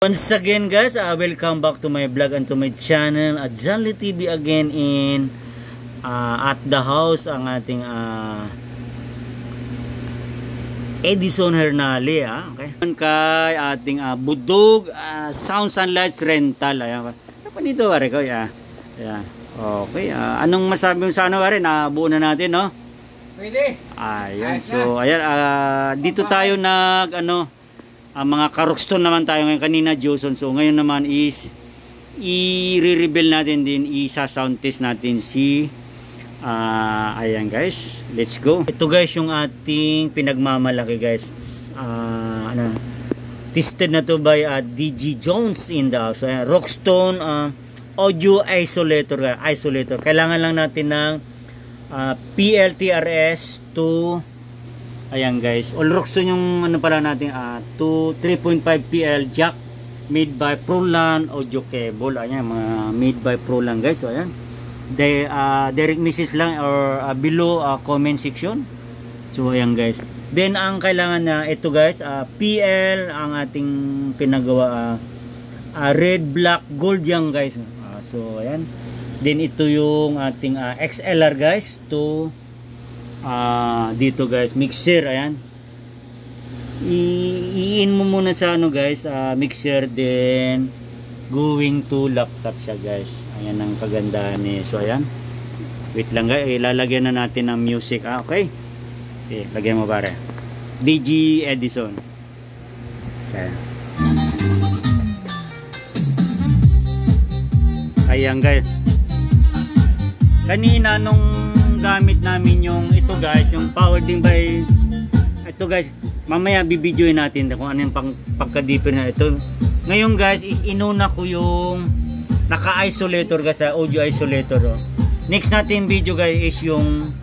Once again guys, welcome back to my vlog and to my channel at Janly TV again in at the house ang ating Edison Hernale okay. Kay ating Budog Sounds and Lights Rental. Ayan. Ano dito pare ko? Yeah. Okay. Anong masabi mo sa ano pare? Nabuo na natin, no? Pwede. Ayun. So, ayan dito tayo mga Karokston naman tayo ngayon, kanina Joson. So ngayon naman is i-reveal natin din, isa-sound test natin si ayan guys, let's go. Ito guys yung ating pinagmamalaki guys, tested na to by DG Jones in the house. So, Rockstone audio isolator. Kailangan lang natin ng PLTRS to ayan guys, all Rockstone yung pala natin 3.5 PL jack made by Proland audio cable. Ayan, mga made by Proland guys. So ayan, direct message lang or below comment section. So ayan guys, then ang kailangan na ito guys, PL ang ating pinagawa, red, black, gold yan guys. So ayan, then ito yung ating XLR guys to dito guys, mixer. Ayan, i-in mo muna sa guys, mixer, then going to laptop siya guys. Ayan ang kagandahan ni. So ayan, wait lang guys, ilalagyan na natin ng music. Okay, lagyan mo pare, DG Edison. Okay. Ayan guys, kanina nung gamit namin yung ito guys, yung powered din by ito guys, mamaya bibidyoin natin kung ano yung pagka-deeper na ito. Ngayon guys, inuna ko yung naka-isolator guys, audio isolator. Next natin video guys is yung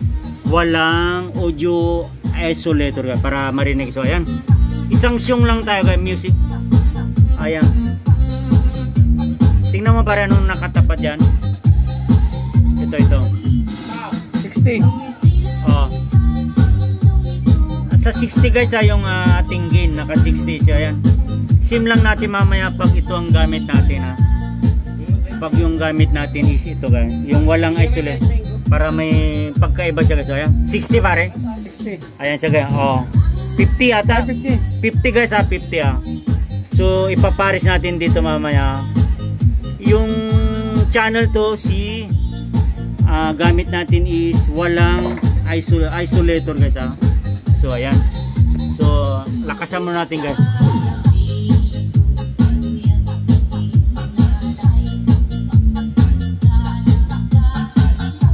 walang audio isolator guys, para marinig. So ayan, isang song lang tayo guys, music. Ayan, tingnan mo para anong nakatapat yan. Ito 60. Sa 60 guys yung ating gain, naka 60 siya. Ayan, sim lang natin mamaya pag ito ang gamit natin pag yung gamit natin is ito guys, yung walang isolate, para may pagkaiba siya guys. Ayan, 60 pare, 60. Ayan siya guys. 50 ata, 50 guys, 50. So ipapares natin dito mamaya yung channel to, si gamit natin is walang isolator guys. So ayan, so lakasan mo natin guys.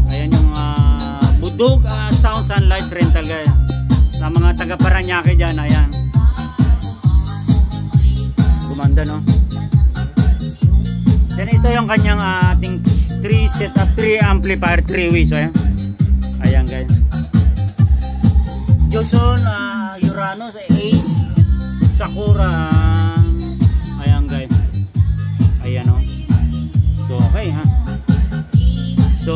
Ayan yung Budog Sounds and Lights Rental guys, sa mga taga Paranaque dyan. Ayan, gumanda no. Then ito yung kanyang ating 3 setup, 3 amplifier, 3 way. So ayan guys, Joson, Uranus, Ace, Sakura. Ayan guys, ayan o. So okay so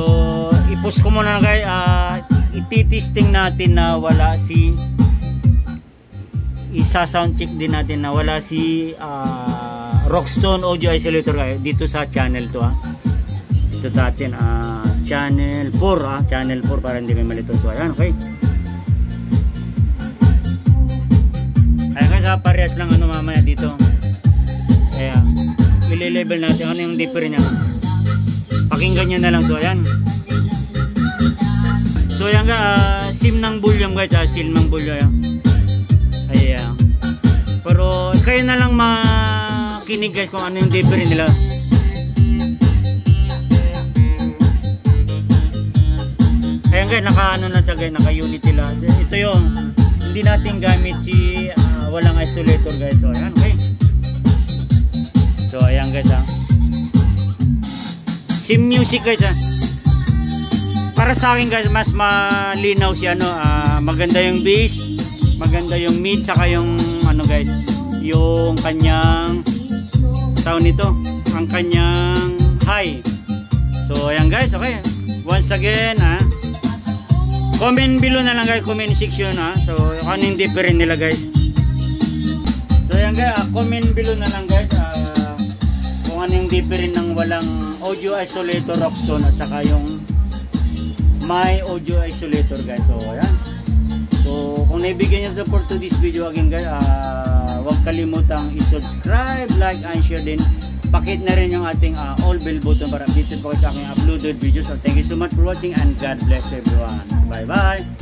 i-push ko muna guys, iti-testing natin na wala si, isa-sound check din natin na wala si Rockstone audio isolator guys dito sa channel to. Ito natin channel 4 channel 4 para hindi kayo malito. So ayan, okay. Ayan guys, parehas lang mamaya dito. Ayan, i-level natin ano yung deeper niya, pakinggan nyo na lang. So ayan, so ayan guys, sim ng volume guys, sim ng volume. Ayan, pero kayo na lang makinig guys kung ano yung deeper nila. Ayan guys, naka-ano na siya guys, naka-unity lang. Ito yung hindi natin gamit si walang isolator guys. So ayan, okay. So ayan guys sim music guys para sa akin guys, mas malinaw si maganda yung bass, maganda yung mid, saka yung guys, yung kanyang sound nito, ang kanyang high. So ayan guys, okay. Once again comment below na lang guys, comment section so ano yung different nila guys. So ayan guys, comment below na lang guys different ng walang audio isolator Rockstone at saka yung may audio isolator guys. So ayan. So kung naibigyan nyo support to this video again guys, huwag kalimutang i-subscribe, like, and share din. Pakit na rin yung ating all bell button para updated po kayo sa aking uploaded videos. So thank you so much for watching and God bless everyone. Bye bye!